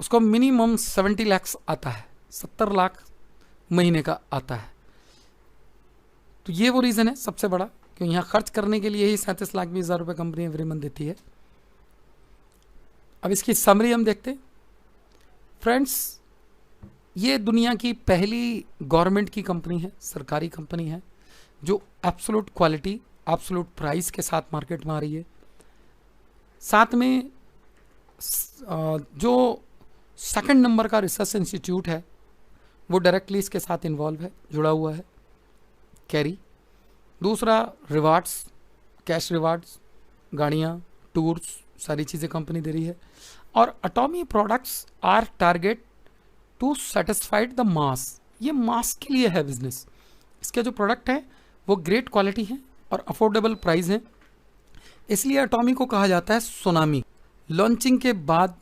[SPEAKER 1] उसको मिनिमम 70 लाख आता है, 70 लाख महीने का आता है। तो ये वो रीज़न है सबसे बड़ा, क्योंकि यहाँ खर्च करने के लिए ही 37,20,000 रुपये कंपनी एवरी मंथ देती है। अब इसकी समरी हम देखते हैं फ्रेंड्स। ये दुनिया की पहली गवर्नमेंट की कंपनी है, सरकारी कंपनी है, जो एब्सोल्यूट क्वालिटी, एब्सोल्यूट प्राइस के साथ मार्केट में आ रही है। साथ में जो सेकंड नंबर का रिसर्च इंस्टीट्यूट है वो डायरेक्टली इसके साथ इन्वॉल्व है, जुड़ा हुआ है, कैरी। दूसरा रिवार्ड्स, कैश रिवार्ड्स, गाड़ियाँ, टूर्स, सारी चीज़ें कंपनी दे रही है। और Atomy products are target to satisfied the mass, ये मास के लिए है बिजनेस। इसके जो प्रोडक्ट हैं वो ग्रेट क्वालिटी हैं और अफोर्डेबल प्राइस हैं, इसलिए एटॉमी को कहा जाता है सुनामी। लॉन्चिंग के बाद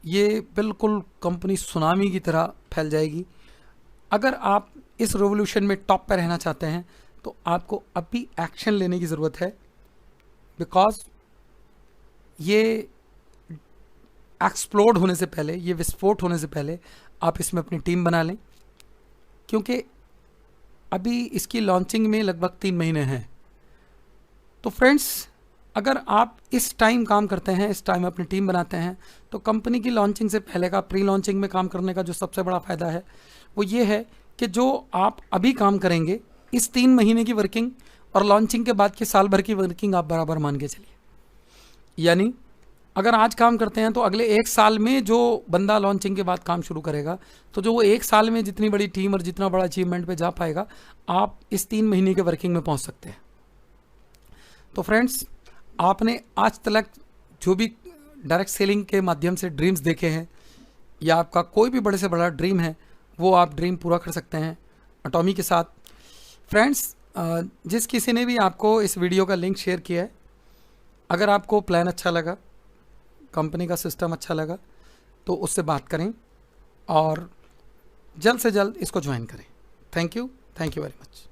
[SPEAKER 1] ये बिल्कुल कंपनी सुनामी की तरह फैल जाएगी। अगर आप इस रेवोल्यूशन में टॉप पर रहना चाहते हैं तो आपको अभी एक्शन लेने की ज़रूरत है, बिकॉज ये एक्सप्लोड होने से पहले, ये विस्फोट होने से पहले आप इसमें अपनी टीम बना लें, क्योंकि अभी इसकी लॉन्चिंग में लगभग 3 महीने हैं। तो फ्रेंड्स अगर आप इस टाइम काम करते हैं, इस टाइम अपनी टीम बनाते हैं, तो कंपनी की लॉन्चिंग से पहले का प्री लॉन्चिंग में काम करने का जो सबसे बड़ा फ़ायदा है वो ये है कि जो आप अभी काम करेंगे, इस 3 महीने की वर्किंग और लॉन्चिंग के बाद की साल भर की वर्किंग आप बराबर मान के चलिए। यानी अगर आज काम करते हैं तो अगले 1 साल में जो बंदा लॉन्चिंग के बाद काम शुरू करेगा, तो जो वो 1 साल में जितनी बड़ी टीम और जितना बड़ा अचीवमेंट पे जा पाएगा, आप इस 3 महीने के वर्किंग में पहुंच सकते हैं। तो फ्रेंड्स आपने आज तक जो भी डायरेक्ट सेलिंग के माध्यम से ड्रीम्स देखे हैं, या आपका कोई भी बड़े से बड़ा ड्रीम है, वो आप ड्रीम पूरा कर सकते हैं एटॉमी के साथ। फ्रेंड्स जिस किसी ने भी आपको इस वीडियो का लिंक शेयर किया है, अगर आपको प्लान अच्छा लगा, कंपनी का सिस्टम अच्छा लगा, तो उससे बात करें और जल्द से जल्द इसको ज्वाइन करें। Thank you very much.